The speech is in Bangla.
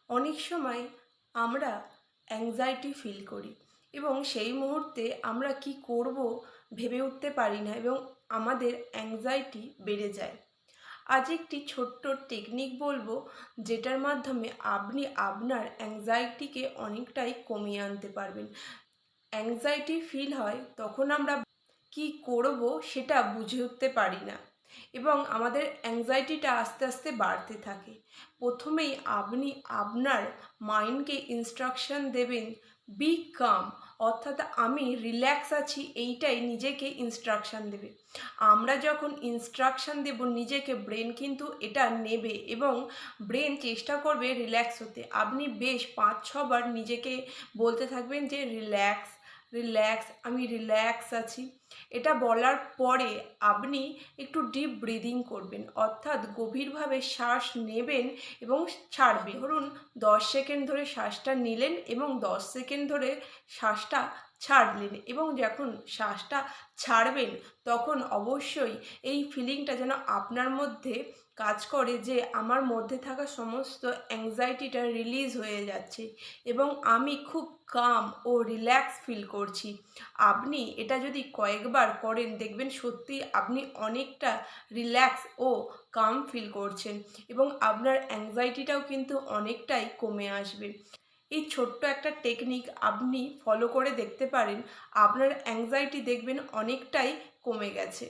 অনেক সময় আমরা অ্যাংজাইটি ফিল করি এবং সেই মুহূর্তে আমরা কি করব ভেবে উঠতে পারি না এবং আমাদের অ্যাংজাইটি বেড়ে যায়। আজ একটি ছোট্ট টেকনিক বলবো, যেটার মাধ্যমে আপনি আপনার অ্যাংজাইটিকে অনেকটাই কমিয়ে আনতে পারবেন। অ্যাংজাইটি ফিল হয় তখন আমরা কি করব সেটা বুঝে উঠতে পারি না এবং আমাদের অ্যাংজাইটিটা আস্তে আস্তে বাড়তে থাকে। প্রথমেই আপনি আপনার মাইন্ডকে ইনস্ট্রাকশন দেবেন, বি কাম, অর্থাৎ আমি রিল্যাক্স আছি, এইটাই নিজেকে ইনস্ট্রাকশন দেবে। আমরা যখন ইনস্ট্রাকশন দেব নিজেকে, ব্রেন কিন্তু এটা নেবে এবং ব্রেন চেষ্টা করবে রিল্যাক্স হতে। আপনি বেশ 5-6 বার নিজেকে বলতে থাকবেন যে রিল্যাক্স, রিল্যাক্স, আমি রিল্যাক্স আছি। এটা বলার পরে আপনি একটু ডিপ ব্রিদিং করবেন, অর্থাৎ গভীরভাবে শ্বাস নেবেন এবং ছাড়বেন। ধরুন 10 সেকেন্ড ধরে শ্বাসটা নিলেন এবং 10 সেকেন্ড ধরে শ্বাসটা ছাড়লেন এবং যখন শ্বাসটা ছাড়বেন তখন অবশ্যই এই ফিলিংটা যেন আপনার মধ্যে কাজ করে যে আমার মধ্যে থাকা সমস্ত অ্যাংজাইটিটা রিলিজ হয়ে যাচ্ছে এবং আমি খুব কাম ও রিল্যাক্স ফিল করছি। আপনি এটা যদি কয়েকবার করেন দেখবেন সত্যি আপনি অনেকটা রিল্যাক্স ও কাম ফিল করছেন এবং আপনার অ্যাংজাইটিটাও কিন্তু অনেকটাই কমে আসবে। এই ছোট্ট একটা টেকনিক আপনি ফলো করে দেখতে পারেন, আপনার অ্যাংজাইটি দেখবেন অনেকটাই কমে গেছে।